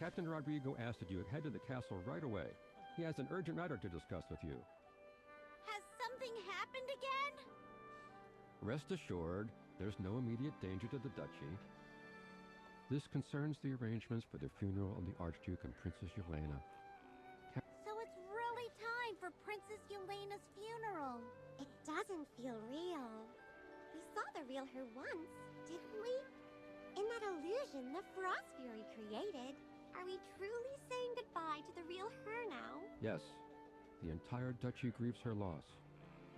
Captain Rodrigo asked that you head to the castle right away. He has an urgent matter to discuss with you. Has something happened again? Rest assured, there's no immediate danger to the duchy. This concerns the arrangements for the funeral of the Archduke and Princess Yelena. So it's really time for Princess Yelena's funeral. It doesn't feel real. We saw the real her once, didn't we? In that illusion the Frost Fury created. Are we truly saying goodbye to the real her now? Yes, the entire duchy grieves her loss.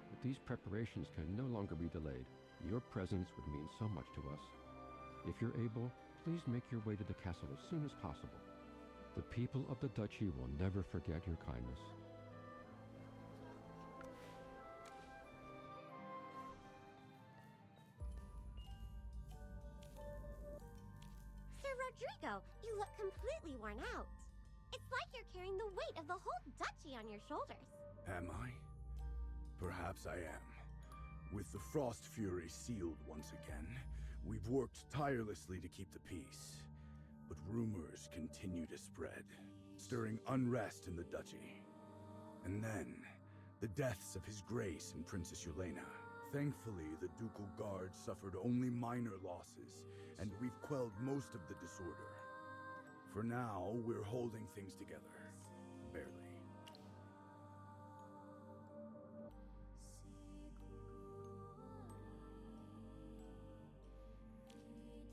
But these preparations can no longer be delayed. Your presence would mean so much to us. If you're able, please make your way to the castle as soon as possible. The people of the duchy will never forget your kindness. Sir Rodrigo, you look completely worn out. It's like you're carrying the weight of the whole duchy on your shoulders. Am I? Perhaps I am. With the Frost Fury sealed once again, we've worked tirelessly to keep the peace. But rumors continue to spread, stirring unrest in the duchy. And then, the deaths of His Grace and Princess Yelena. Thankfully, the Ducal Guard suffered only minor losses, and we've quelled most of the disorder. For now, we're holding things together. Barely.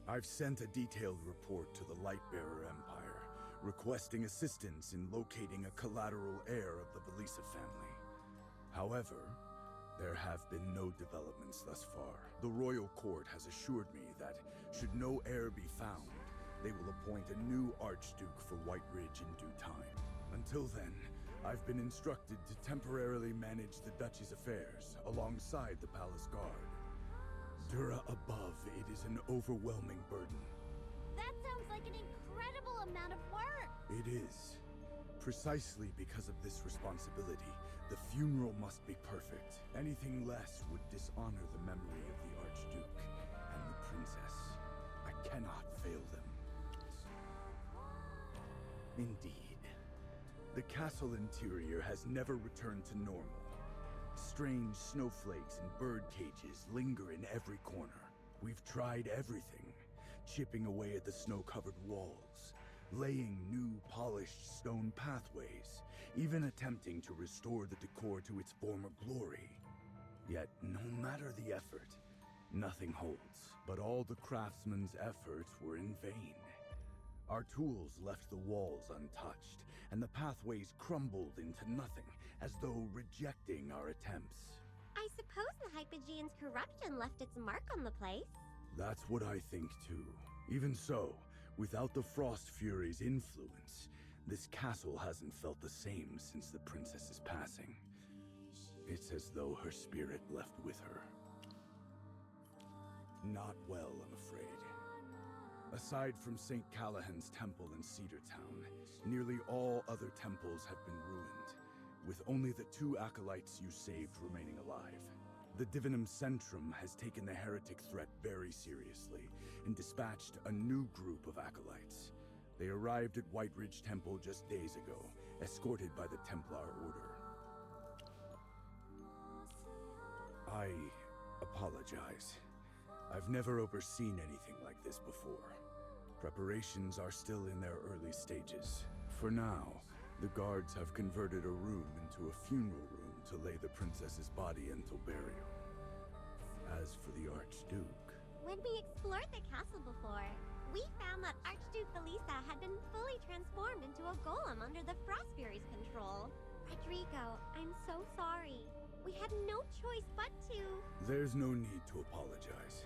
I've sent a detailed report to the Lightbearer Empire, requesting assistance in locating a collateral heir of the Velisa family. However, there have been no developments thus far. The royal court has assured me that, should no heir be found, they will appoint a new Archduke for White Ridge in due time. Until then, I've been instructed to temporarily manage the duchy's affairs, alongside the palace guard. Dura above, it is an overwhelming burden. That sounds like an incredible amount of work. It is. Precisely because of this responsibility, the funeral must be perfect. Anything less would dishonor the memory of the Archduke and the Princess. I cannot fail them. Indeed. The castle interior has never returned to normal. Strange snowflakes and bird cages linger in every corner. We've tried everything, chipping away at the snow-covered walls, laying new polished stone pathways, even attempting to restore the decor to its former glory. Yet, no matter the effort, nothing holds. But all the craftsmen's efforts were in vain. Our tools left the walls untouched, and the pathways crumbled into nothing, as though rejecting our attempts. I suppose the Hypogean's corruption left its mark on the place. That's what I think too. Even so, without the Frost Fury's influence, this castle hasn't felt the same since the princess's passing. It's as though her spirit left with her. Not well, I'm afraid. Aside from St. Callahan's temple in Cedartown, nearly all other temples have been ruined, with only the 2 acolytes you saved remaining alive. The Divinum Centrum has taken the heretic threat very seriously and dispatched a new group of acolytes. They arrived at White Ridge Temple just days ago, escorted by the Templar Order. I apologize. I've never overseen anything like this before. Preparations are still in their early stages. For now, the guards have converted a room into a funeral room to lay the princess's body until burial. As for the Archduke... When we explored the castle before, we found that Archduke Velisa had been fully transformed into a golem under the Frost Fury's control. Rodrigo, I'm so sorry. We had no choice but to... There's no need to apologize.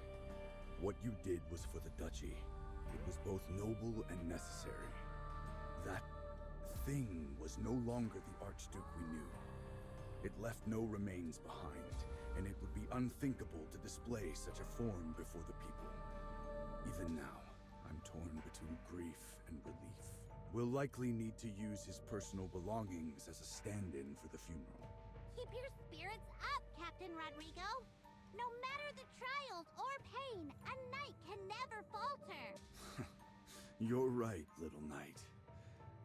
What you did was for the duchy. It was both noble and necessary. That thing was no longer the Archduke we knew. It left no remains behind, and it would be unthinkable to display such a form before the people. Even now, I'm torn between grief and relief. We'll likely need to use his personal belongings as a stand-in for the funeral. Keep your spirits up, Captain Rodrigo. No matter the trials or pain, a knight can never falter. You're right, little knight.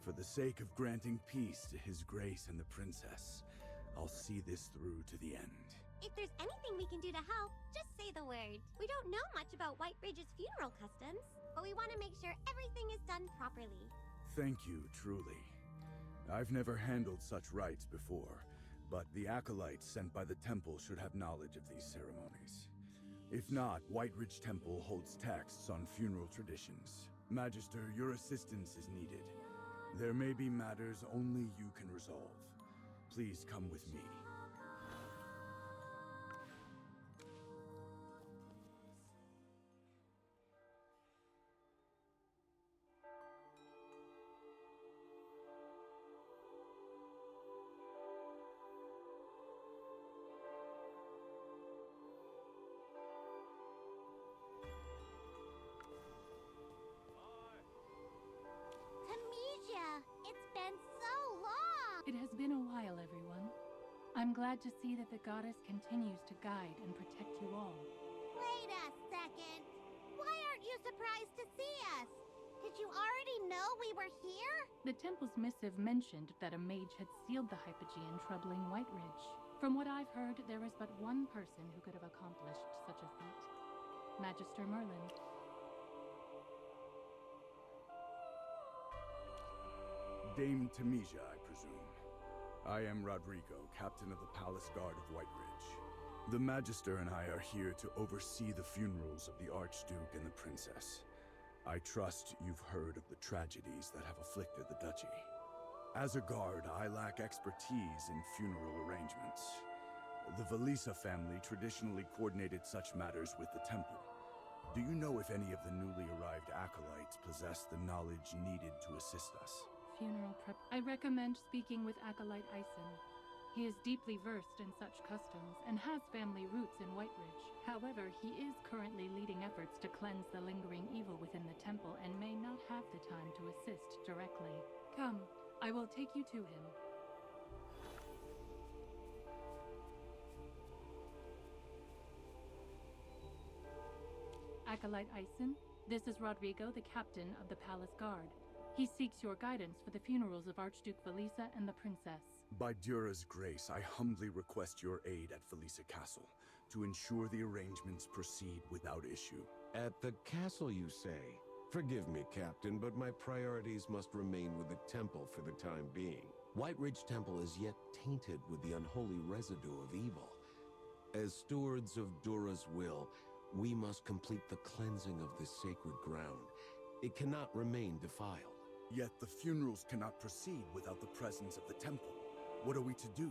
For the sake of granting peace to His Grace and the Princess, I'll see this through to the end. If there's anything we can do to help, just say the word. We don't know much about Whiteridge's funeral customs, but we want to make sure everything is done properly. Thank you, truly. I've never handled such rites before, but the acolytes sent by the temple should have knowledge of these ceremonies. If not, Whiteridge Temple holds texts on funeral traditions. Magister, your assistance is needed. There may be matters only you can resolve. Please come with me. Tamesia, it's been so long! It has been a while, everyone. I'm glad to see that the goddess continues to guide and protect you all. Wait a second. Why aren't you surprised to see us? Did you already know we were here? The temple's missive mentioned that a mage had sealed the Hypogean troubling Whiteridge. From what I've heard, there is but one person who could have accomplished such a feat. Magister Merlin. Dame Tamesia, I presume. I am Rodrigo, captain of the Palace Guard of Whiteridge. The Magister and I are here to oversee the funerals of the Archduke and the Princess. I trust you've heard of the tragedies that have afflicted the Duchy. As a guard, I lack expertise in funeral arrangements. The Velisa family traditionally coordinated such matters with the temple. Do you know if any of the newly arrived acolytes possess the knowledge needed to assist us? Funeral prep. I recommend speaking with Acolyte Ison. He is deeply versed in such customs and has family roots in Whiteridge. However, he is currently leading efforts to cleanse the lingering evil within the temple and may not have the time to assist directly. Come, I will take you to him. Acolyte Ison, this is Rodrigo, the captain of the Palace Guard. He seeks your guidance for the funerals of Archduke Velisa and the Princess. By Dura's grace, I humbly request your aid at Velisa Castle to ensure the arrangements proceed without issue. At the castle, you say? Forgive me, Captain, but my priorities must remain with the temple for the time being. Whiteridge Temple is yet tainted with the unholy residue of evil. As stewards of Dura's will, we must complete the cleansing of this sacred ground. It cannot remain defiled. Yet the funerals cannot proceed without the presence of the temple. What are we to do?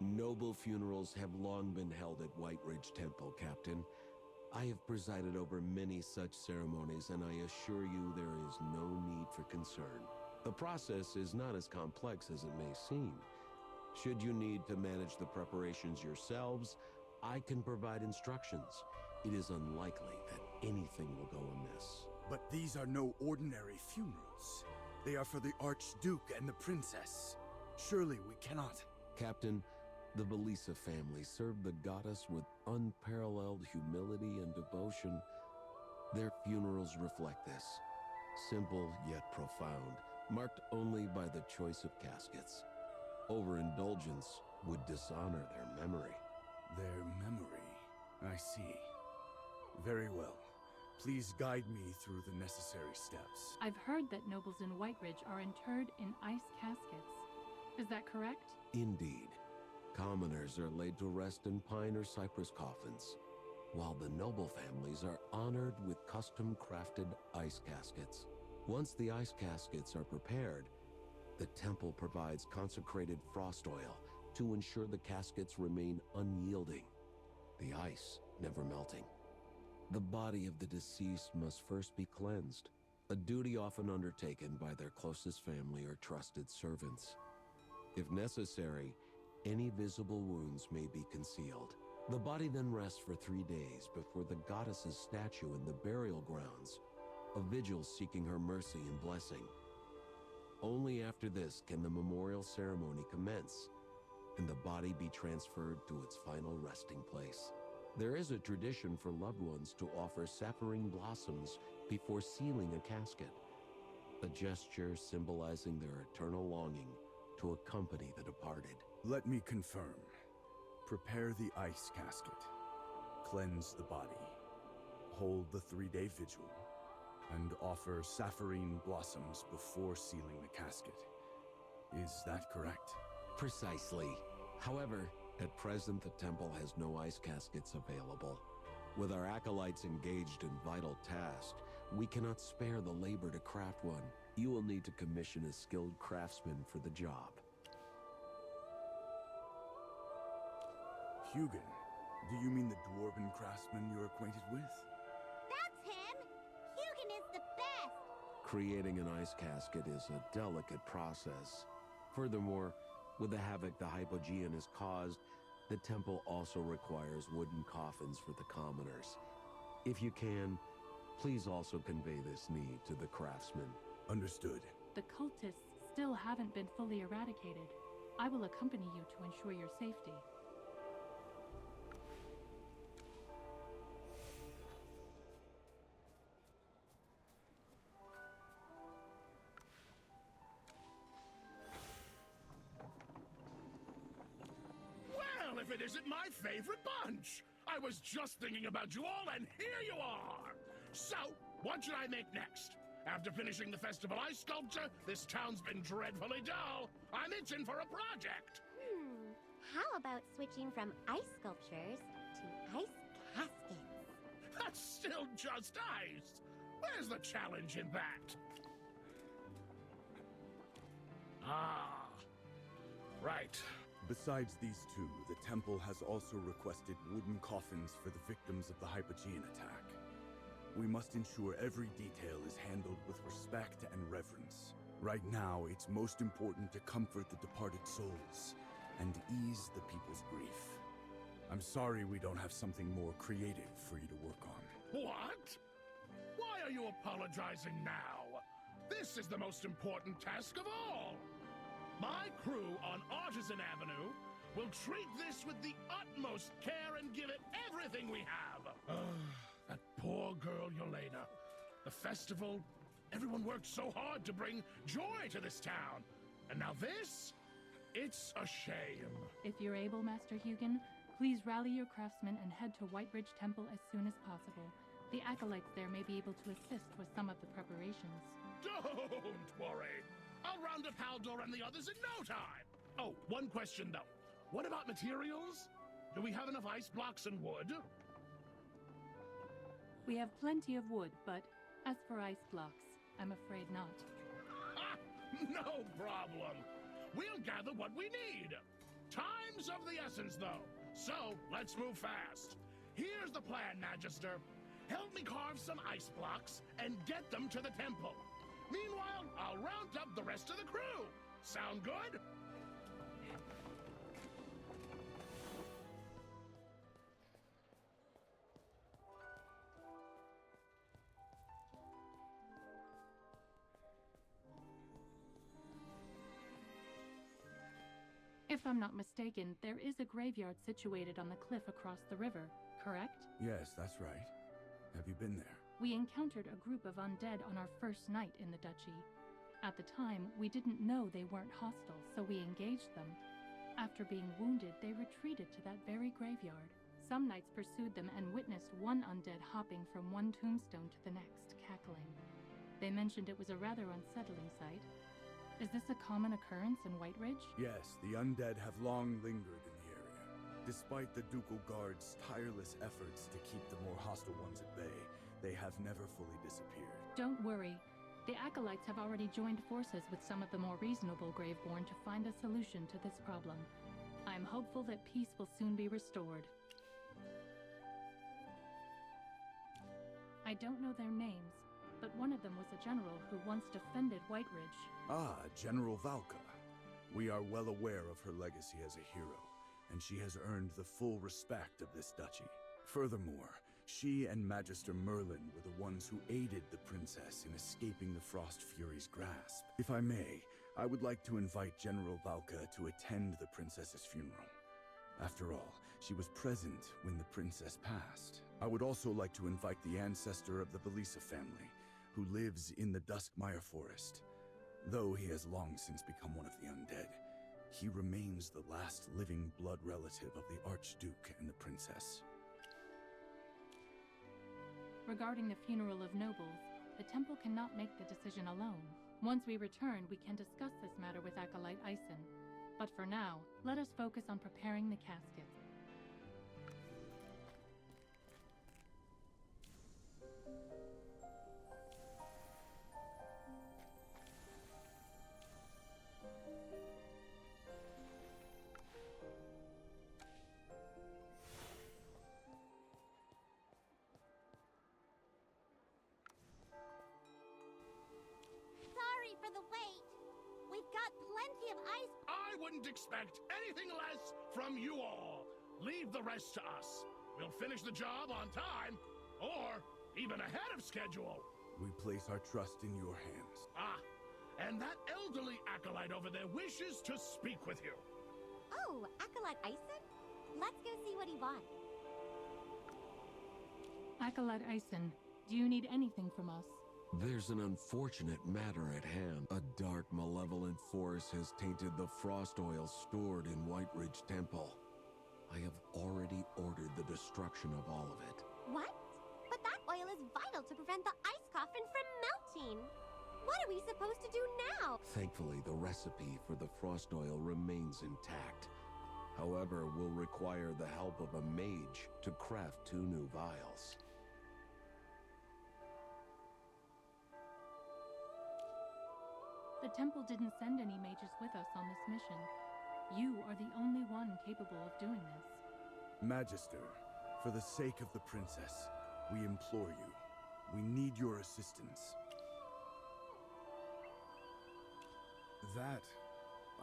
Noble funerals have long been held at Whiteridge Temple, Captain. I have presided over many such ceremonies, and I assure you there is no need for concern. The process is not as complex as it may seem. Should you need to manage the preparations yourselves, I can provide instructions. It is unlikely that anything will go amiss. But these are no ordinary funerals. They are for the Archduke and the Princess. Surely we cannot... Captain, the Velisa family served the goddess with unparalleled humility and devotion. Their funerals reflect this. Simple yet profound, marked only by the choice of caskets. Overindulgence would dishonor their memory. Their memory. I see. Very well. Please guide me through the necessary steps. I've heard that nobles in Whiteridge are interred in ice caskets. Is that correct? Indeed. Commoners are laid to rest in pine or cypress coffins, while the noble families are honored with custom-crafted ice caskets. Once the ice caskets are prepared, the temple provides consecrated frost oil to ensure the caskets remain unyielding, the ice never melting. The body of the deceased must first be cleansed, a duty often undertaken by their closest family or trusted servants. If necessary, any visible wounds may be concealed. The body then rests for 3 days before the goddess's statue in the burial grounds, a vigil seeking her mercy and blessing. Only after this can the memorial ceremony commence, and the body be transferred to its final resting place. There is a tradition for loved ones to offer sapphirine blossoms before sealing a casket. a gesture symbolizing their eternal longing to accompany the departed. Let me confirm. Prepare the ice casket. Cleanse the body. Hold the 3-day vigil. And offer sapphirine blossoms before sealing the casket. Is that correct? Precisely. However, at present the temple has no ice caskets available. With our acolytes engaged in vital tasks, we cannot spare the labor to craft one. You will need to commission a skilled craftsman for the job. Hugin, do you mean the dwarven craftsman you're acquainted with? That's him! Hugin is the best! Creating an ice casket is a delicate process. Furthermore, with the havoc the Hypogean has caused, the temple also requires wooden coffins for the commoners. If you can, please also convey this need to the craftsman. Understood. The cultists still haven't been fully eradicated. I will accompany you to ensure your safety. Well, if it isn't my favorite bunch! I was just thinking about you all, and here you are! So, what should I make next? After finishing the festival ice sculpture, this town's been dreadfully dull. I'm itching for a project! How about switching from ice sculptures to ice caskets? That's still just ice! Where's the challenge in that? Ah, right. Besides these two, the temple has also requested wooden coffins for the victims of the Hypogean attack. We must ensure every detail is handled with respect and reverence. Right now, it's most important to comfort the departed souls and ease the people's grief. I'm sorry we don't have something more creative for you to work on. What? Why are you apologizing now? This is the most important task of all! My crew on Artisan Avenue will treat this with the utmost care and give it everything we have! That poor girl Yelena. The festival, everyone worked so hard to bring joy to this town. And now this? It's a shame. If you're able, Master Hugin, please rally your craftsmen and head to Whitebridge Temple as soon as possible. The acolytes there may be able to assist with some of the preparations. Don't worry. I'll round up Haldor and the others in no time. Oh, one question though. What about materials? Do we have enough ice blocks and wood? We have plenty of wood, but as for ice blocks, I'm afraid not. Ha! No problem. We'll gather what we need. Time's of the essence, though. So, let's move fast. Here's the plan, Magister. Help me carve some ice blocks and get them to the temple. Meanwhile, I'll round up the rest of the crew. Sound good? If I'm not mistaken, there is a graveyard situated on the cliff across the river, correct? Yes, that's right. Have you been there? We encountered a group of undead on our first night in the duchy. At the time, we didn't know they weren't hostile, so we engaged them. After being wounded, they retreated to that very graveyard. Some knights pursued them and witnessed one undead hopping from one tombstone to the next, cackling. They mentioned it was a rather unsettling sight. Is this a common occurrence in Whiteridge? Yes, the undead have long lingered in the area. Despite the Ducal Guard's tireless efforts to keep the more hostile ones at bay, they have never fully disappeared. Don't worry. The Acolytes have already joined forces with some of the more reasonable Graveborn to find a solution to this problem. I'm hopeful that peace will soon be restored. I don't know their names, but one of them was a general who once defended Whiteridge. Ah, General Valka. We are well aware of her legacy as a hero, and she has earned the full respect of this duchy. Furthermore, she and Magister Merlin were the ones who aided the princess in escaping the Frost Fury's grasp. If I may, I would like to invite General Valka to attend the princess's funeral. After all, she was present when the princess passed. I would also like to invite the ancestor of the Belisa family, who lives in the Duskmire Forest. Though he has long since become one of the undead, he remains the last living blood relative of the Archduke and the Princess. Regarding the funeral of nobles, the temple cannot make the decision alone. Once we return, we can discuss this matter with Acolyte Eisen. But for now, let us focus on preparing the caskets. Sorry for the wait. We've got plenty of ice. I wouldn't expect anything less from you all. Leave the rest to us. We'll finish the job on time, or even ahead of schedule. We place our trust in your hands. Ah, and that elderly acolyte over there wishes to speak with you. Oh, Acolyte Eisen? Let's go see what he wants. Acolyte Eisen, do you need anything from us? There's an unfortunate matter at hand. A dark, malevolent force has tainted the frost oil stored in White Ridge Temple. I have already ordered the destruction of all of it. What? But that oil is vital to prevent the ice coffin from melting. What are we supposed to do now? Thankfully, the recipe for the frost oil remains intact. However, we'll require the help of a mage to craft 2 new vials. The temple didn't send any mages with us on this mission. You are the only one capable of doing this. Magister, for the sake of the princess, we implore you. We need your assistance. That,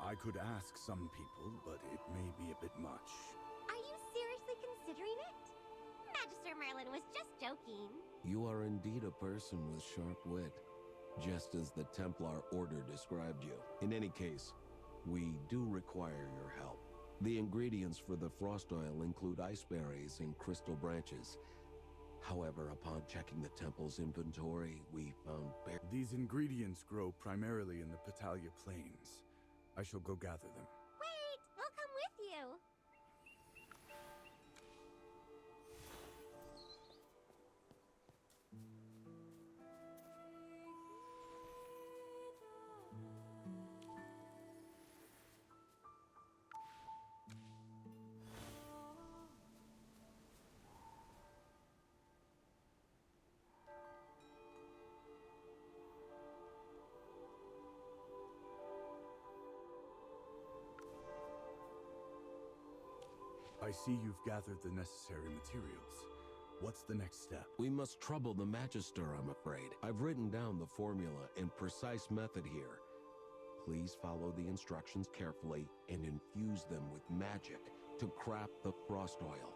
I could ask some people, but it may be a bit much. Are you seriously considering it? Magister Merlin was just joking. You are indeed a person with sharp wit, just as the Templar Order described you. In any case, we do require your help. The ingredients for the frost oil include ice berries and crystal branches. However, upon checking the temple's inventory, we found These ingredients grow primarily in the Patalia Plains. I shall go gather them. Wait, we'll come with you. I see you've gathered the necessary materials. What's the next step? We must trouble the Magister, I'm afraid. I've written down the formula and precise method here. Please follow the instructions carefully and infuse them with magic to craft the frost oil.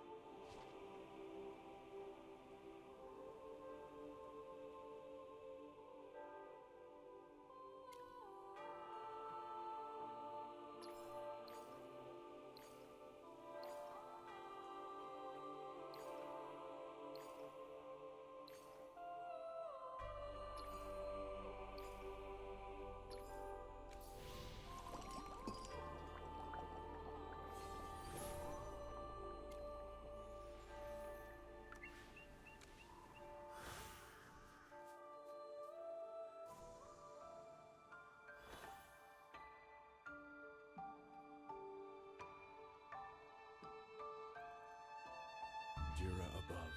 Jira above,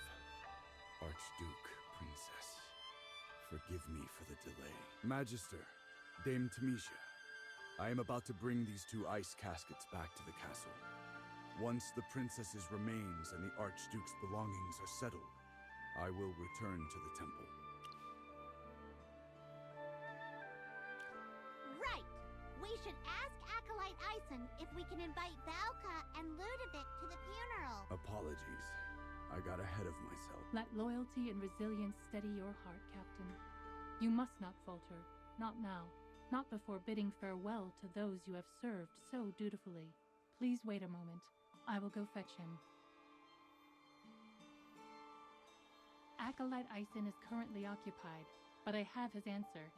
Archduke, Princess. Forgive me for the delay. Magister, Dame Tamisha, I am about to bring these 2 ice caskets back to the castle. Once the princess's remains and the Archduke's belongings are settled, I will return to the temple. Right. We should ask Acolyte Eisen if we can invite Valka and Ludovic to the funeral. Apologies. I got ahead of myself. Let loyalty and resilience steady your heart, Captain. You must not falter. Not now. Not before bidding farewell to those you have served so dutifully. Please wait a moment. I will go fetch him. Acolyte Eisen is currently occupied. but I have his answer.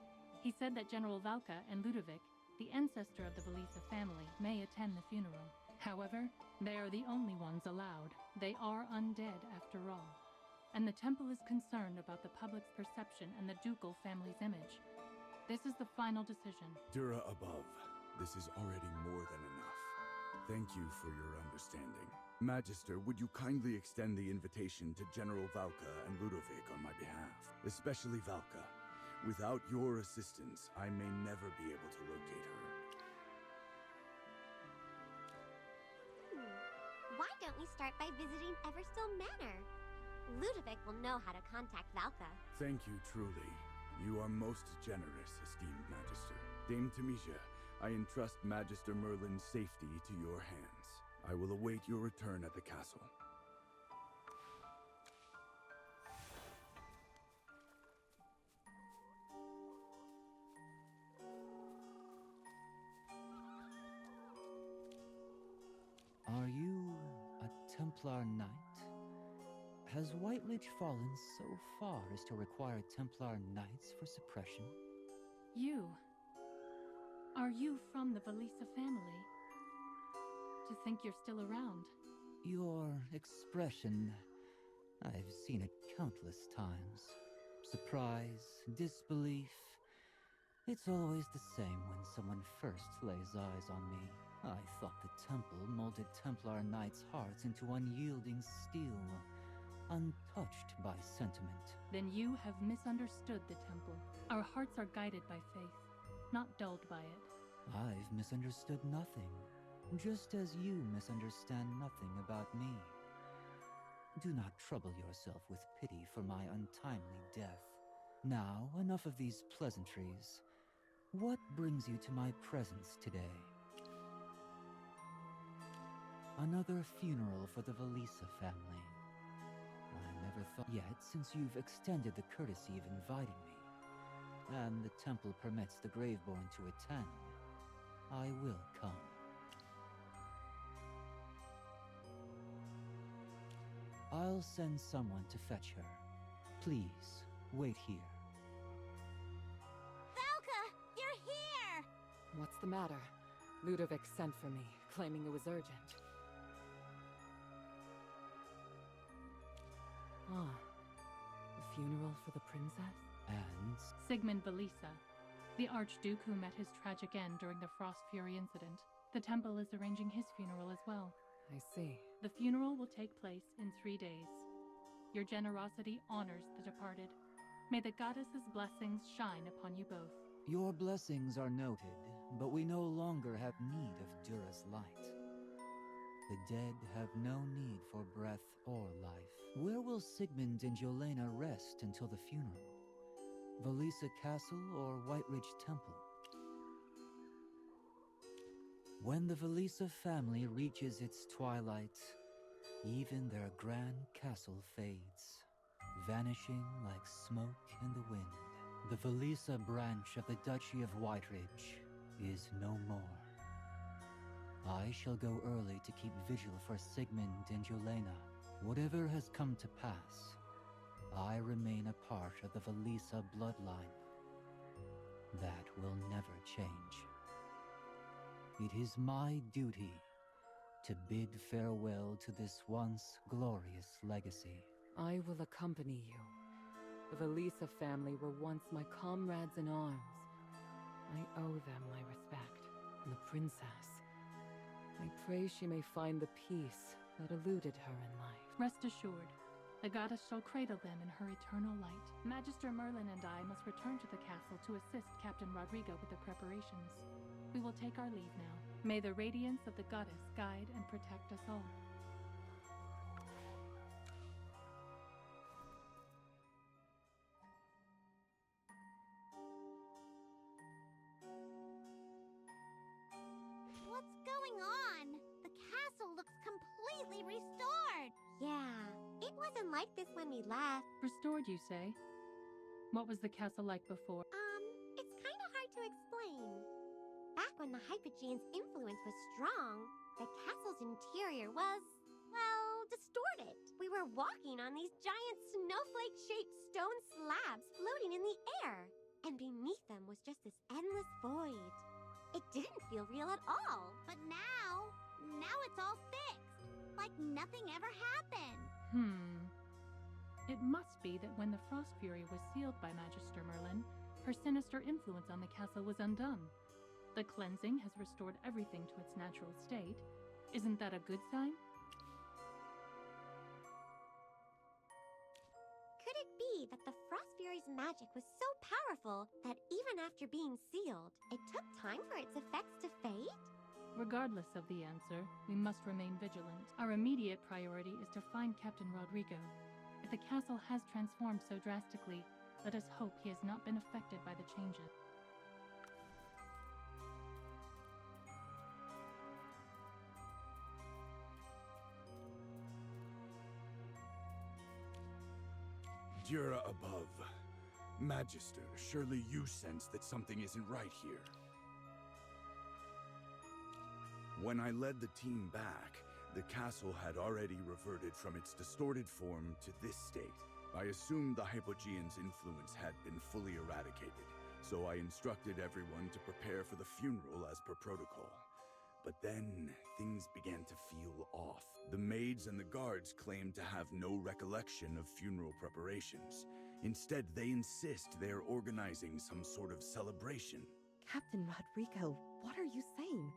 He said that General Valka and Ludovic, the ancestor of the Velisa family, may attend the funeral. However, they are the only ones allowed. They are undead, after all. And the temple is concerned about the public's perception and the ducal family's image. This is the final decision. Dura above, this is already more than enough. Thank you for your understanding. Magister, would you kindly extend the invitation to General Valka and Ludovic on my behalf? Especially Valka. Without your assistance, I may never be able to locate her. Why don't we start by visiting Everstone Manor? Ludovic will know how to contact Valka. Thank you, truly. You are most generous, esteemed Magister. Dame Temisia, I entrust Magister Merlin's safety to your hands. I will await your return at the castle. Are you a Templar Knight? Has Whiteridge fallen so far as to require Templar Knights for suppression? You. Are you from the Velisa family? To think you're still around. Your expression, I've seen it countless times. Surprise, disbelief. It's always the same when someone first lays eyes on me. I thought the temple molded Templar Knights' hearts into unyielding steel, untouched by sentiment. Then you have misunderstood the temple. Our hearts are guided by faith, not dulled by it. I've misunderstood nothing, just as you misunderstand nothing about me. Do not trouble yourself with pity for my untimely death. Now, enough of these pleasantries. What brings you to my presence today? Another funeral for the Velisa family. I never thought yet, since you've extended the courtesy of inviting me, and the temple permits the Graveborn to attend, I will come. I'll send someone to fetch her. Please, wait here. Valka, you're here! What's the matter? Ludovic sent for me, claiming it was urgent. Ah, a funeral for the princess? And Sigmund Velisa, the Archduke who met his tragic end during the Frost Fury incident. The temple is arranging his funeral as well. I see. The funeral will take place in 3 days. Your generosity honors the departed. May the goddess's blessings shine upon you both. your blessings are noted, but we no longer have need of Dura's light. The dead have no need for breath or life. Where will Sigmund and Yelena rest until the funeral? Velisa Castle or Whiteridge Temple? When the Velisa family reaches its twilight, even their grand castle fades, vanishing like smoke in the wind. The Velisa branch of the Duchy of Whiteridge is no more. I shall go early to keep vigil for Sigmund and Yelena. Whatever has come to pass, I remain a part of the Velisa bloodline. That will never change. It is my duty to bid farewell to this once glorious legacy. I will accompany you. The Velisa family were once my comrades in arms. I owe them my respect. And the princess, I pray she may find the peace that eluded her in life. Rest assured, the goddess shall cradle them in her eternal light. Magister Merlin and I must return to the castle to assist Captain Rodrigo with the preparations. We will take our leave now. May the radiance of the goddess guide and protect us all. What's going on? The castle looks completely restored. Yeah, it wasn't like this when we left. Restored, you say? What was the castle like before? It's kind of hard to explain. Back when the Hypogean's influence was strong, the castle's interior was, well, distorted. We were were walking on these giant snowflake-shaped stone slabs floating in the air. And beneath them was just this endless void. It didn't feel real at all. But now it's all fixed. Like nothing ever happened. It must be that when the Frost Fury was sealed by Magister Merlin, her sinister influence on the castle was undone. The cleansing has restored everything to its natural state. Isn't that a good sign? Could it be that the Frost Fury's magic was so powerful that even after being sealed, it took time for its effects to fade? Regardless of the answer, we must remain vigilant. Our immediate priority is to find Captain Rodrigo. If the castle has transformed so drastically, let us hope he has not been affected by the changes. Jura above. Magister, surely you sense that something isn't right here. When I led the team back, the castle had already reverted from its distorted form to this state. I assumed the Hypogean's influence had been fully eradicated, so I instructed everyone to prepare for the funeral as per protocol. But then, things began to feel off. The maids and the guards claimed to have no recollection of funeral preparations. Instead, they insist they're organizing some sort of celebration. Captain Rodrigo, what are you saying?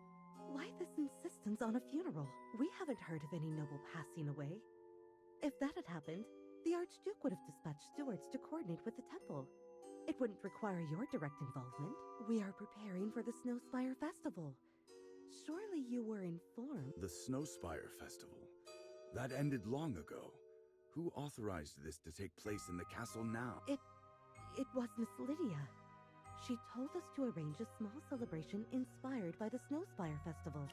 Why this insistence on a funeral? We haven't heard of any noble passing away. If that had happened, the Archduke would have dispatched stewards to coordinate with the temple. It wouldn't require your direct involvement. We are preparing for the Snowspire Festival. Surely you were informed. The Snowspire Festival? That ended long ago. Who authorized this to take place in the castle now? It was Miss Lydia. She told us to arrange a small celebration inspired by the Snowspire Festival.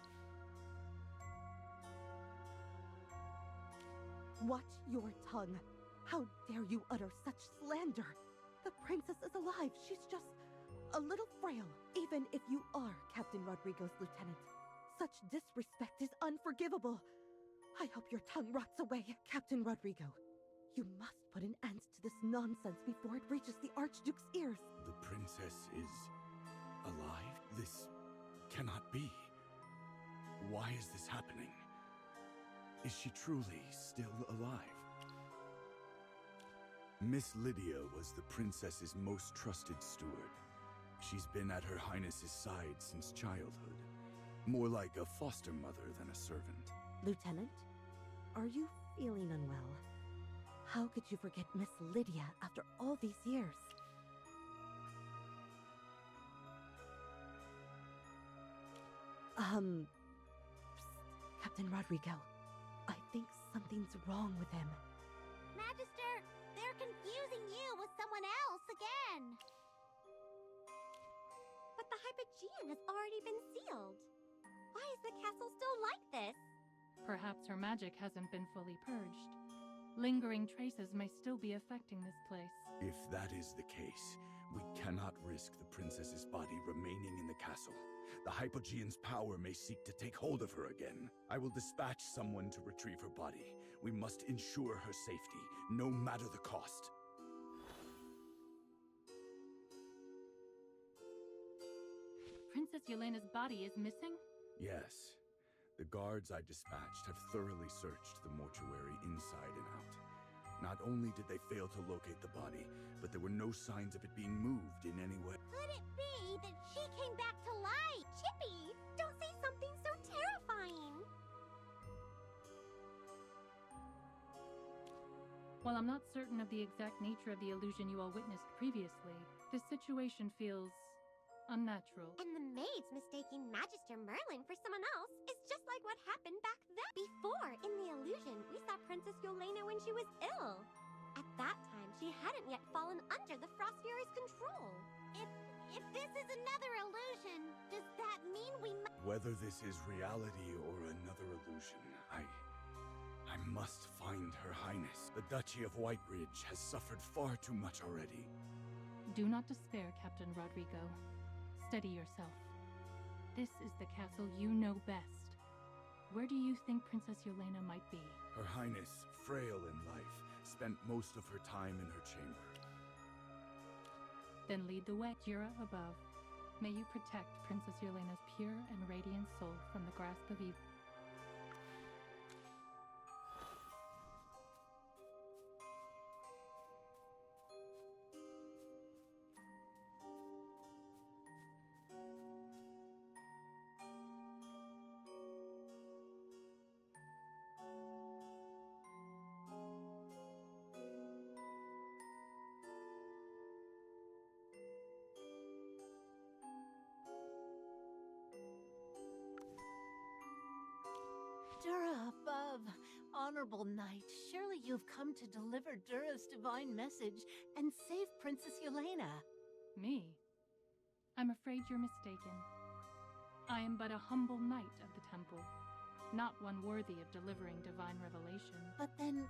Watch your tongue. How dare you utter such slander? The princess is alive. She's just a little frail. Even if you are Captain Rodrigo's lieutenant, such disrespect is unforgivable. I hope your tongue rots away, Captain Rodrigo. You must put an end to this nonsense before it reaches the Archduke's ears. The princess is alive? This cannot be. Why is this happening? Is she truly still alive? Miss Lydia was the princess's most trusted steward. She's been at Her Highness's side since childhood. More like a foster mother than a servant. Lieutenant, are you feeling unwell? How could you forget Miss Lydia after all these years? Psst, Captain Rodrigo, I think something's wrong with him. Magister, they're confusing you with someone else again. But the Hypogean has already been sealed. Why is the castle still like this? Perhaps her magic hasn't been fully purged. Lingering traces may still be affecting this place. If that is the case, we cannot risk the princess's body remaining in the castle. The Hypogean's power may seek to take hold of her again. I will dispatch someone to retrieve her body. We must ensure her safety, no matter the cost. Princess Yelena's body is missing? Yes. The guards I dispatched have thoroughly searched the mortuary inside and out. Not only did they fail to locate the body, but there were no signs of it being moved in any way. Could it be that she came back to life? Chippy, don't say something so terrifying. While I'm not certain of the exact nature of the illusion you all witnessed previously, this situation feels unnatural. And the maids mistaking Magister Merlin for someone else is just like what happened back then. Before, in the illusion, we saw Princess Yelena when she was ill. At that time, she hadn't yet fallen under the Frost Fury's control. If this is another illusion, does that mean we Whether this is reality or another illusion, I must find Her Highness. The Duchy of Whitebridge has suffered far too much already. Do not despair, Captain Rodrigo. Steady yourself. This is the castle you know best. Where do you think Princess Yelena might be? Her Highness, frail in life, spent most of her time in her chamber. Then lead the way, Jura above. May you protect Princess Yelena's pure and radiant soul from the grasp of evil. Dura above, honorable knight, surely you've come to deliver Dura's divine message and save Princess Yelena. Me? I'm afraid you're mistaken. I am but a humble knight of the temple, not one worthy of delivering divine revelation. But then,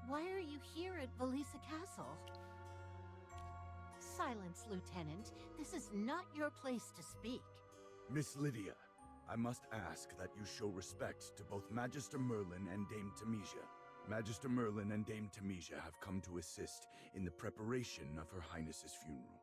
why are you here at Velisa Castle? Silence, Lieutenant. This is not your place to speak. Miss Lydia, I must ask that you show respect to both Magister Merlin and Dame Temisia. Magister Merlin and Dame Temisia have come to assist in the preparation of Her Highness's funeral.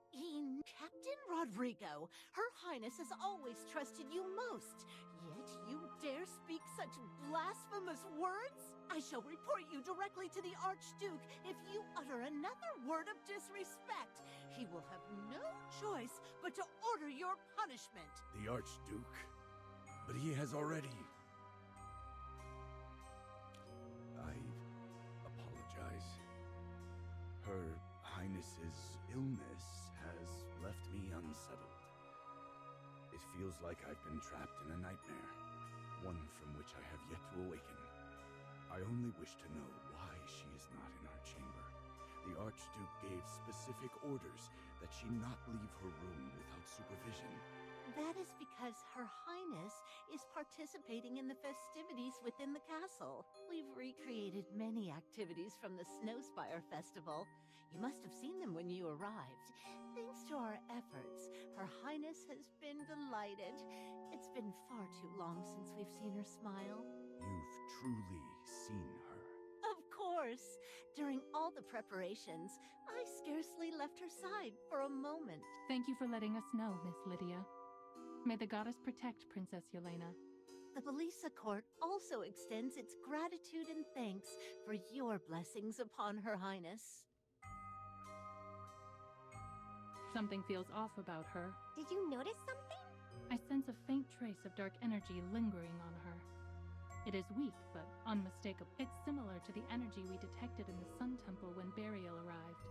Captain Rodrigo, Her Highness has always trusted you most, yet you dare speak such blasphemous words? I shall report you directly to the Archduke if you utter another word of disrespect. He will have no choice but to order your punishment. The Archduke? But he has already... I apologize. Her Highness's illness has left me unsettled. It feels like I've been trapped in a nightmare, one from which I have yet to awaken. I only wish to know why she is not in our chamber. The Archduke gave specific orders that she not leave her room without supervision. That is because Her Highness is participating in the festivities within the castle. We've recreated many activities from the Snowspire Festival. You must have seen them when you arrived. Thanks to our efforts, Her Highness has been delighted. It's been far too long since we've seen her smile. You've truly seen her. Of course! During all the preparations, I scarcely left her side for a moment. Thank you for letting us know, Miss Lydia. May the goddess protect Princess Yelena. The Velisa court also extends its gratitude and thanks for your blessings upon Her Highness. Something feels off about her. Did you notice something? I sense a faint trace of dark energy lingering on her. It is weak, but unmistakable. It's similar to the energy we detected in the Sun Temple when Burial arrived.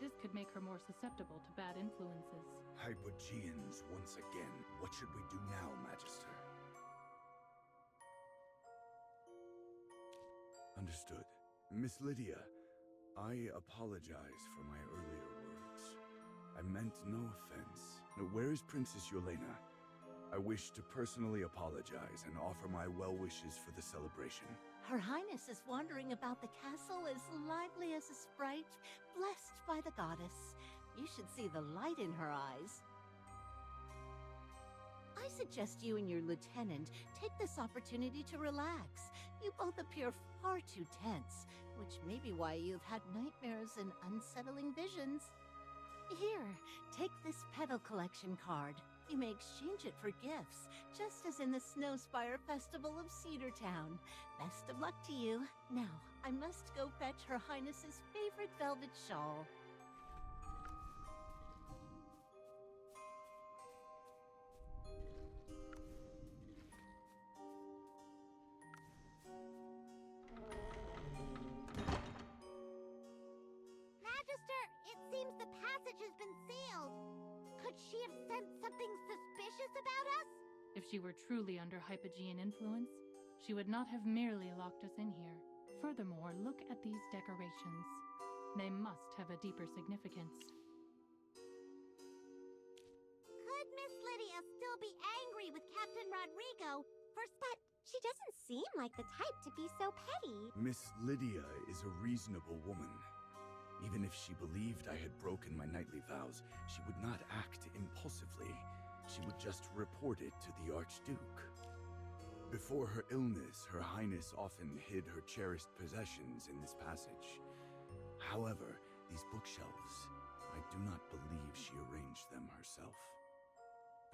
This could make her more susceptible to bad influences. Hypogeans once again. What should we do now, Magister? Understood. Miss Lydia, I apologize for my earlier words. I meant no offense. Now, where is Princess Yelena? I wish to personally apologize and offer my well wishes for the celebration. Her Highness is wandering about the castle as lively as a sprite, blessed by the goddess. You should see the light in her eyes. I suggest you and your lieutenant take this opportunity to relax. You both appear far too tense, which may be why you've had nightmares and unsettling visions. Here, take this petal collection card. You may exchange it for gifts, just as in the Snowspire Festival of Cedartown. Best of luck to you. Now, I must go fetch Her Highness's favorite velvet shawl. Magister, it seems the passage has been sealed. Could she have sensed something suspicious about us? If she were truly under Hypogean influence, she would not have merely locked us in here. Furthermore, look at these decorations. They must have a deeper significance. Could Miss Lydia still be angry with Captain Rodrigo for... But she doesn't seem like the type to be so petty. Miss Lydia is a reasonable woman. Even if she believed I had broken my knightly vows, she would not act impulsively. She would just report it to the Archduke. Before her illness, Her Highness often hid her cherished possessions in this passage. However, these bookshelves, I do not believe she arranged them herself.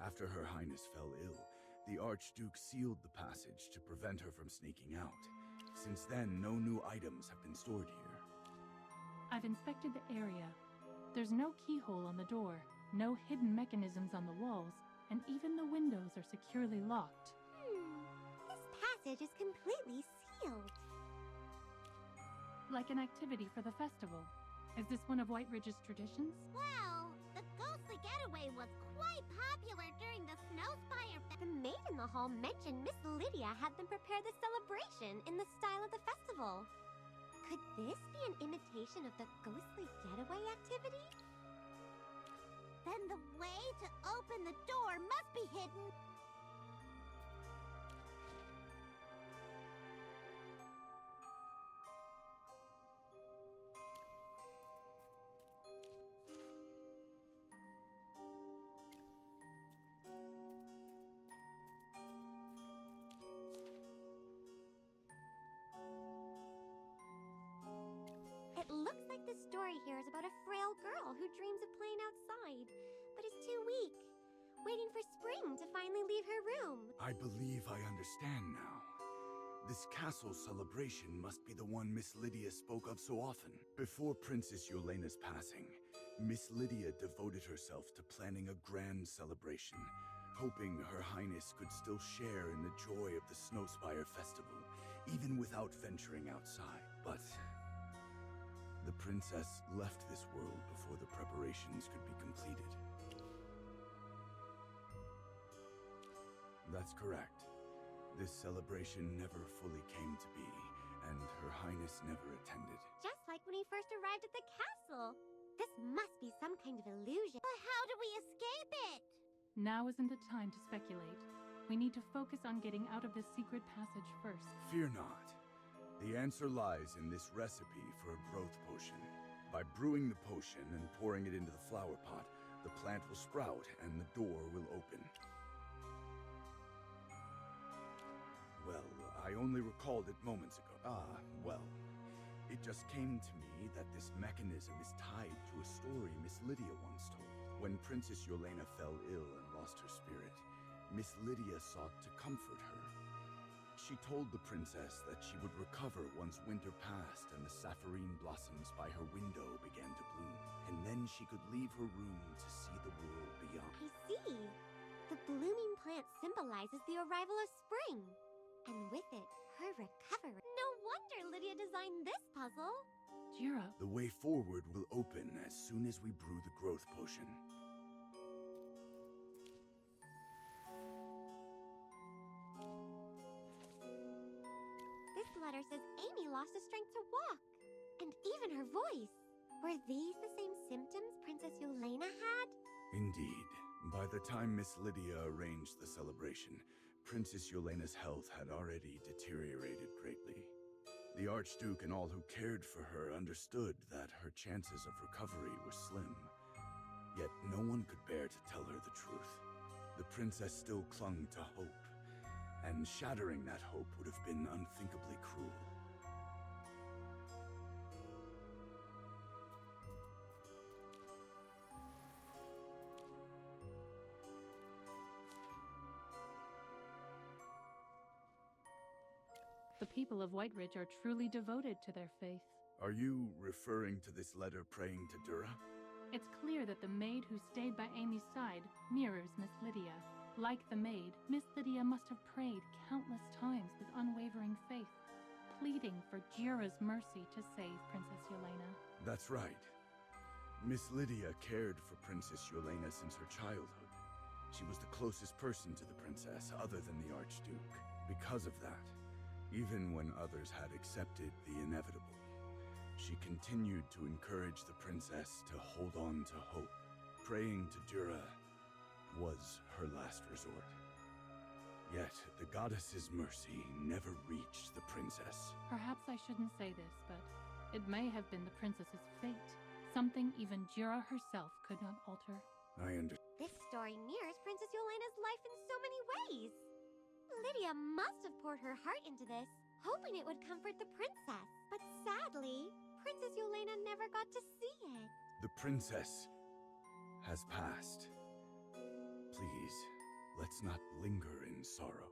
After Her Highness fell ill, the Archduke sealed the passage to prevent her from sneaking out. Since then, no new items have been stored here. I've inspected the area. There's no keyhole on the door, no hidden mechanisms on the walls, and even the windows are securely locked. This passage is completely sealed. Like an activity for the festival. Is this one of Whiteridge's traditions? Well, the ghostly getaway was quite popular during the Snowspire The maid in the hall mentioned Miss Lydia had them prepare the celebration in the style of the festival. Could this be an imitation of the ghostly getaway activity? Then the way to open the door must be hidden. It looks like the story here is about a frail girl who dreams of playing outside, but is too weak, waiting for spring to finally leave her room. I believe I understand now. This castle celebration must be the one Miss Lydia spoke of so often. Before Princess Yolena's passing, Miss Lydia devoted herself to planning a grand celebration, hoping Her Highness could still share in the joy of the Snowspire Festival, even without venturing outside. But the princess left this world before the preparations could be completed. That's correct. This celebration never fully came to be, and Her Highness never attended. Just like when he first arrived at the castle. This must be some kind of illusion. But how do we escape it? Now isn't the time to speculate. We need to focus on getting out of this secret passage first. Fear not. The answer lies in this recipe for a growth potion. By brewing the potion and pouring it into the flower pot, the plant will sprout and the door will open. Well, I only recalled it moments ago. Well, it just came to me that this mechanism is tied to a story Miss Lydia once told. When Princess Yolena fell ill and lost her spirit, Miss Lydia sought to comfort her. She told the princess that she would recover once winter passed and the sapphirine blossoms by her window began to bloom. And then she could leave her room to see the world beyond. I see. The blooming plant symbolizes the arrival of spring. And with it, her recovery. No wonder Lydia designed this puzzle. Jira. The way forward will open as soon as we brew the growth potion. This letter says Amy lost the strength to walk. And even her voice. Were these the same symptoms Princess Yolena had? Indeed. By the time Miss Lydia arranged the celebration, Princess Yolena's health had already deteriorated greatly. The Archduke and all who cared for her understood that her chances of recovery were slim. Yet no one could bear to tell her the truth. The princess still clung to hope, and shattering that hope would have been unthinkably cruel. The people of Whiteridge are truly devoted to their faith. Are you referring to this letter praying to Dura? It's clear that the maid who stayed by Amy's side mirrors Miss Lydia. Like the maid, Miss Lydia must have prayed countless times with unwavering faith, pleading for Jira's mercy to save Princess Yolena. That's right. Miss Lydia cared for Princess Yolena since her childhood. She was the closest person to the princess other than the Archduke. Because of that, even when others had accepted the inevitable, she continued to encourage the princess to hold on to hope. Praying to Dura was her last resort. Yet, the goddess's mercy never reached the princess. Perhaps I shouldn't say this, but it may have been the princess's fate. Something even Jira herself could not alter. I understand. This story mirrors Princess Yolena's life in so many ways. Lydia must have poured her heart into this, hoping it would comfort the princess. But sadly, Princess Yelena never got to see it. The princess has passed. Please, let's not linger in sorrow.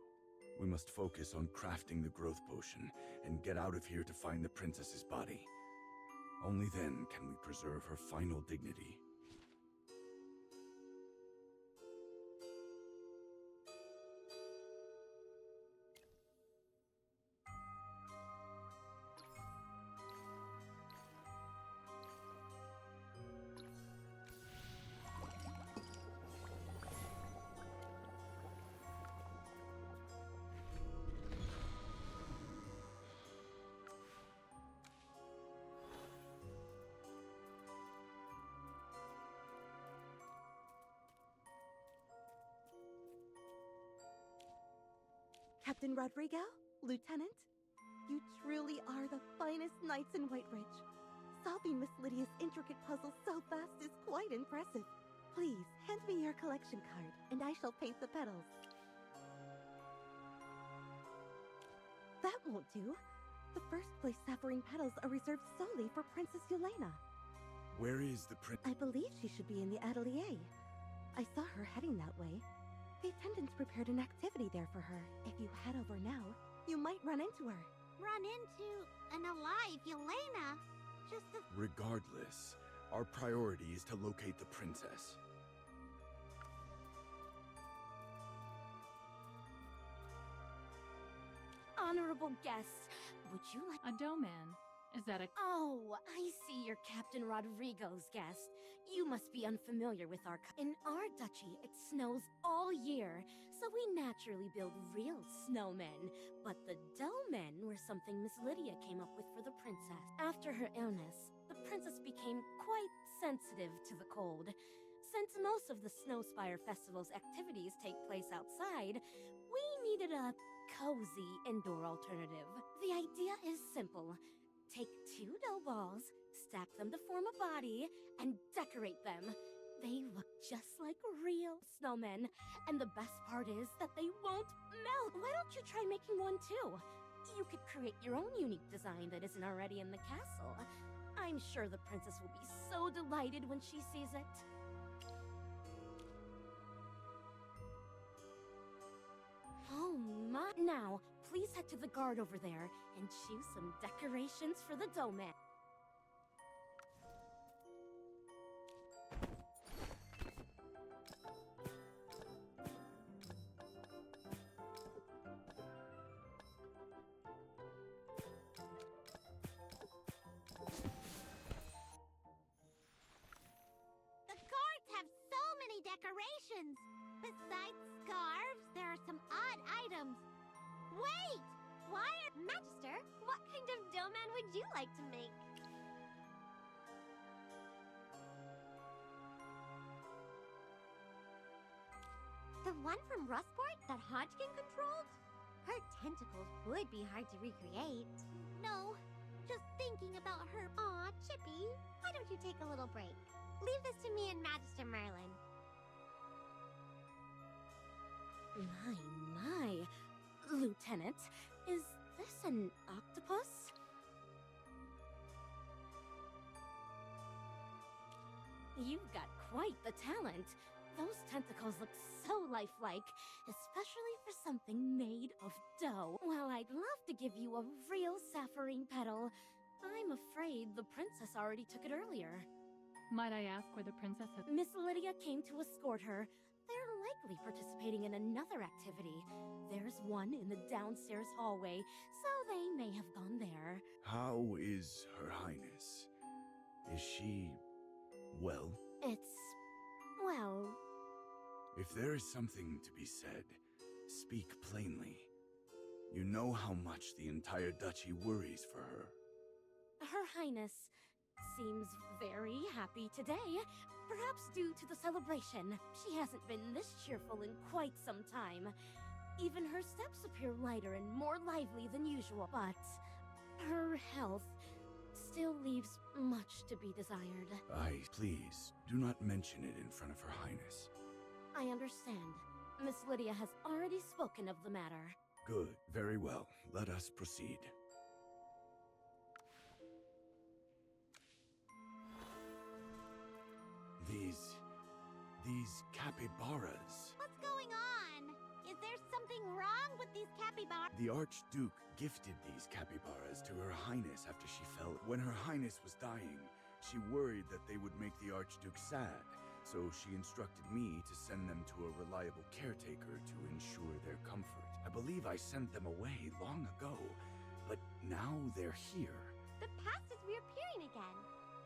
We must focus on crafting the growth potion and get out of here to find the princess's body. Only then can we preserve her final dignity. Captain Rodrigo, Lieutenant, you truly are the finest knights in Whiteridge. Solving Miss Lydia's intricate puzzles so fast is quite impressive. Please, hand me your collection card, and I shall paint the petals. That won't do. The first place sapphire petals are reserved solely for Princess Yelena. Where is the I believe she should be in the atelier. I saw her heading that way. The attendants prepared an activity there for her. If you head over now, you might run into her. Run into an alive Yelena? Just the... Regardless, our priority is to locate the princess. Honorable guests, would you like... A doman. Is that a... Oh, I see you're Captain Rodrigo's guest. You must be unfamiliar with In our duchy, it snows all year, so we naturally build real snowmen. But the domen were something Miss Lydia came up with for the princess. After her illness, the princess became quite sensitive to the cold. Since most of the Snowspire Festival's activities take place outside, we needed a cozy indoor alternative. The idea is simple. Take 2 dough balls, stack them to form a body, and decorate them. They look just like real snowmen, and the best part is that they won't melt. Why don't you try making one too? You could create your own unique design that isn't already in the castle. I'm sure the princess will be so delighted when she sees it. Oh my. Now, please head to the guard over there and choose some decorations for the dough-man. The guards have so many decorations! Besides scarves, there are some odd items. Wait! Why are... Magister, what kind of dough-man would you like to make? The one from Rustport that Hodgkin controlled? Her tentacles would be hard to recreate. No, just thinking about her... Aw, Chippy, why don't you take a little break? Leave this to me and Magister Merlin. My. Lieutenant, is this an octopus? You've got quite the talent. Those tentacles look so lifelike, especially for something made of dough. Well, I'd love to give you a real sapphire petal. I'm afraid the princess already took it earlier. Might I ask where the princess has... Miss Lydia came to escort her. They're likely participating in another activity. There's one in the downstairs hallway, so they may have gone there. How is Her Highness? Is she... well? Well... If there is something to be said, speak plainly. You know how much the entire duchy worries for her. Her Highness seems very happy today, perhaps due to the celebration. She hasn't been this cheerful in quite some time. Even her steps appear lighter and more lively than usual, but her health still leaves much to be desired. Please, do not mention it in front of Her Highness. I understand. Miss Lydia has already spoken of the matter. Good. Very well. Let us proceed. These capybaras. What's going on? Is there something wrong with these capybaras? The Archduke gifted these capybaras to Her Highness after she fell. When Her Highness was dying, she worried that they would make the Archduke sad, so she instructed me to send them to a reliable caretaker to ensure their comfort. I believe I sent them away long ago, but now they're here. The past is reappearing again.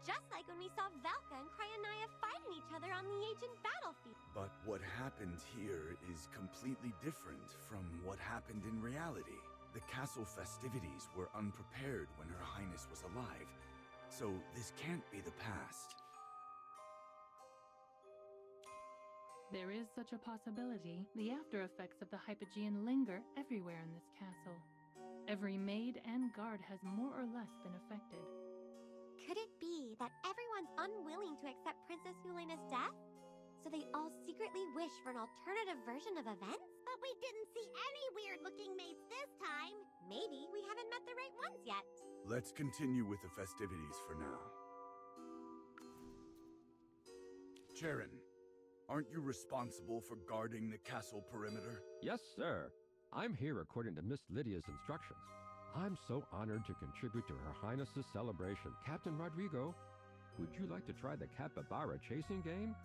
Just like when we saw Velka and Cryonia fighting each other on the ancient battlefield. But what happened here is completely different from what happened in reality. The castle festivities were unprepared when Her Highness was alive, so this can't be the past. There is such a possibility. The after effects of the Hypogean linger everywhere in this castle. Every maid and guard has more or less been affected. Could it be that everyone's unwilling to accept Princess Yelena's death? So they all secretly wish for an alternative version of events? But we didn't see any weird-looking maids this time. Maybe we haven't met the right ones yet. Let's continue with the festivities for now. Charon, aren't you responsible for guarding the castle perimeter? Yes, sir. I'm here according to Miss Lydia's instructions. I'm so honored to contribute to Her Highness's celebration. Captain Rodrigo, would you like to try the capybara chasing game?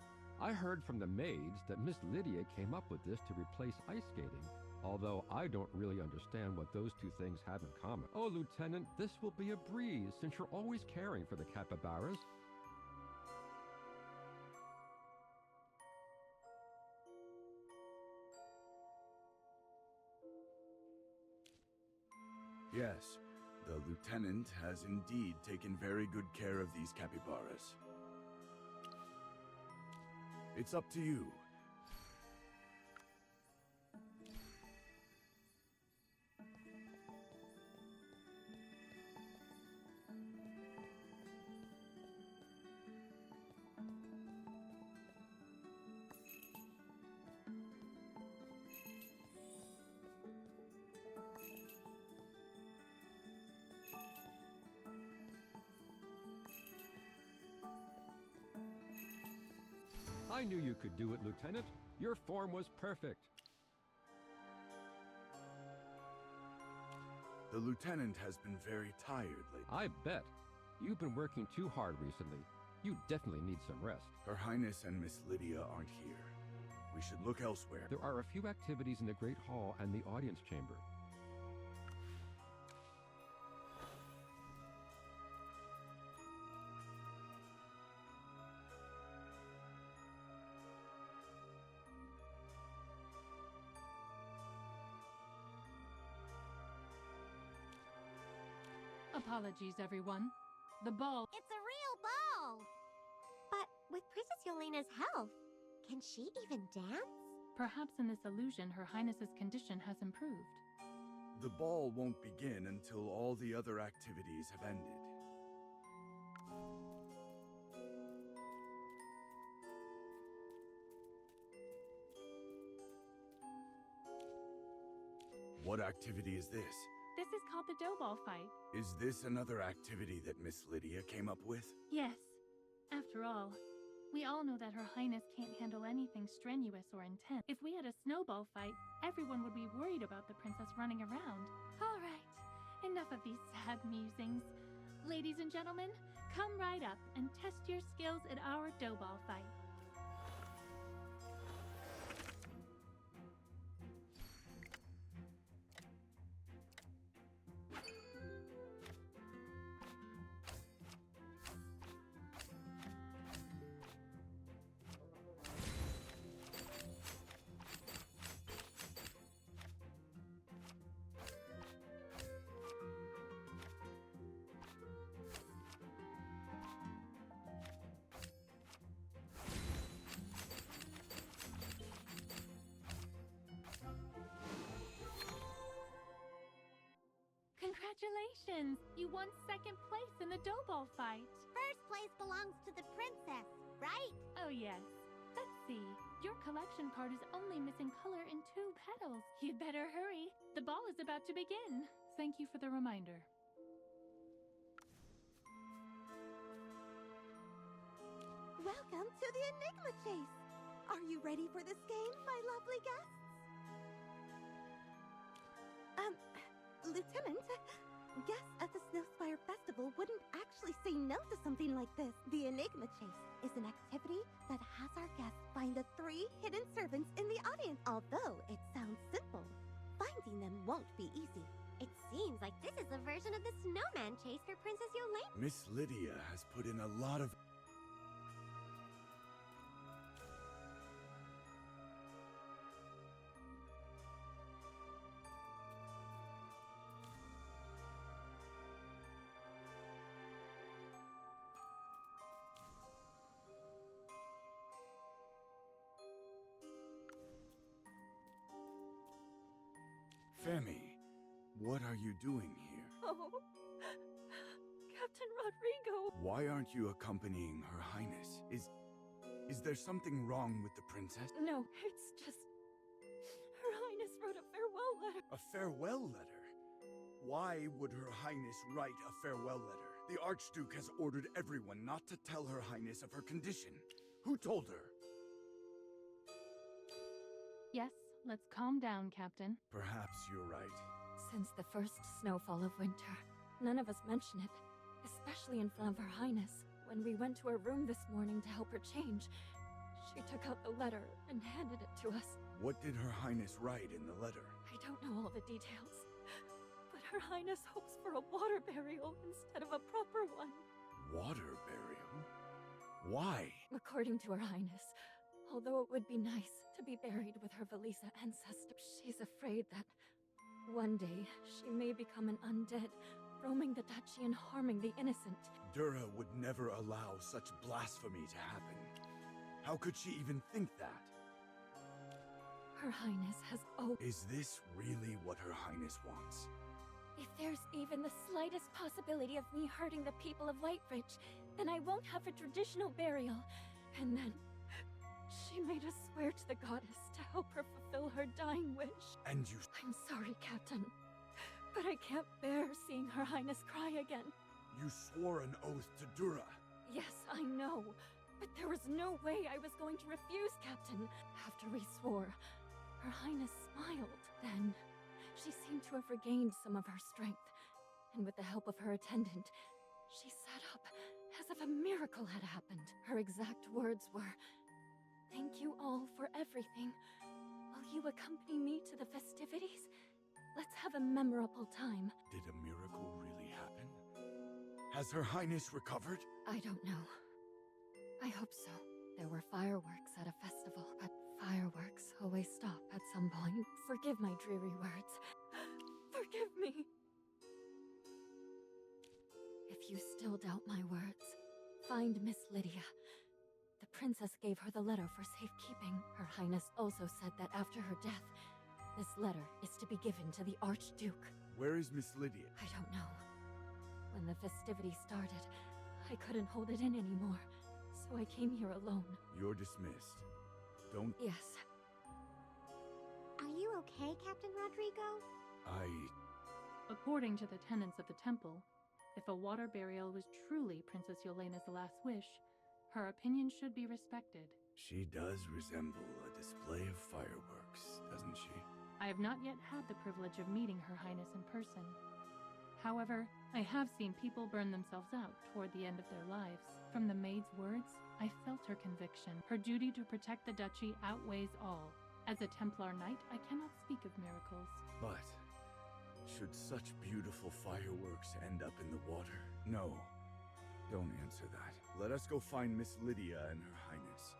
I heard from the maids that Miss Lydia came up with this to replace ice skating, although I don't really understand what those two things have in common. Oh, Lieutenant, this will be a breeze since you're always caring for the capybaras. Yes, the lieutenant has indeed taken very good care of these capybaras. It's up to you. I knew you could do it, Lieutenant. Your form was perfect. The lieutenant has been very tired lately. I bet. You've been working too hard recently. You definitely need some rest. Her Highness and Miss Lydia aren't here. We should look elsewhere. There are a few activities in the Great Hall and the audience chamber. Apologies, everyone. The ball... It's a real ball! But with Princess Yelena's health, can she even dance? Perhaps in this illusion, Her Highness's condition has improved. The ball won't begin until all the other activities have ended. What activity is this? This is called the dough ball fight. Is this another activity that Miss Lydia came up with? Yes. After all, we all know that Her Highness can't handle anything strenuous or intense. If we had a snowball fight, everyone would be worried about the princess running around. All right, enough of these sad musings. Ladies and gentlemen, come right up and test your skills at our dough ball fight. Congratulations! You won second place in the dough ball fight. First place belongs to the princess, right? Oh yes. Let's see. Your collection card is only missing color in 2 petals. You'd better hurry. The ball is about to begin. Thank you for the reminder. Welcome to the Enigma Chase! Are you ready for this game, my lovely guests? Lieutenant, guests at the Snowspire Festival wouldn't actually say no to something like this. The Enigma Chase is an activity that has our guests find the 3 hidden servants in the audience. Although it sounds simple, finding them won't be easy. It seems like this is a version of the snowman chase for Princess Yolene. Miss Lydia has put in a lot of... Femi, what are you doing here? Oh, Captain Rodrigo! Why aren't you accompanying Her Highness? Is there something wrong with the princess? No, it's just... Her Highness wrote a farewell letter. A farewell letter? Why would Her Highness write a farewell letter? The Archduke has ordered everyone not to tell Her Highness of her condition. Who told her? Yes, let's calm down, Captain. Perhaps you're right. Since the first snowfall of winter, none of us mention it, especially in front of Her Highness. When we went to her room this morning to help her change, she took out the letter and handed it to us. What did Her Highness write in the letter? I don't know all the details, but Her Highness hopes for a water burial instead of a proper one. Water burial? Why? According to Her Highness, although it would be nice to be buried with her Velisa ancestors, she's afraid that one day she may become an undead, roaming the duchy and harming the innocent. Dura would never allow such blasphemy to happen. How could she even think that? Her Highness has Is this really what Her Highness wants? If there's even the slightest possibility of me hurting the people of Whiteridge, then I won't have a traditional burial. And then she made us swear to the goddess to help her fulfill her dying wish. And you... I'm sorry, Captain, but I can't bear seeing Her Highness cry again. You swore an oath to Dura. Yes, I know, but there was no way I was going to refuse, Captain. After we swore, Her Highness smiled. Then, she seemed to have regained some of her strength, and with the help of her attendant, she sat up as if a miracle had happened. Her exact words were, "Thank you all for everything. Will you accompany me to the festivities? Let's have a memorable time." Did a miracle really happen? Has Her Highness recovered? I don't know. I hope so. There were fireworks at a festival, but fireworks always stop at some point. Forgive my dreary words. Forgive me. If you still doubt my words, find Miss Lydia. The princess gave her the letter for safekeeping. Her Highness also said that after her death, this letter is to be given to the Archduke. Where is Miss Lydia? I don't know. When the festivities started, I couldn't hold it in anymore, so I came here alone. You're dismissed. Don't... Yes. Are you okay, Captain Rodrigo? According to the tenets of the temple, if a water burial was truly Princess Yolena's last wish, her opinion should be respected. She does resemble a display of fireworks, doesn't she? I have not yet had the privilege of meeting Her Highness in person. However, I have seen people burn themselves out toward the end of their lives. From the maid's words, I felt her conviction. Her duty to protect the duchy outweighs all. As a Templar knight, I cannot speak of miracles. But, should such beautiful fireworks end up in the water? No. Don't answer that. Let us go find Miss Lydia and Her Highness.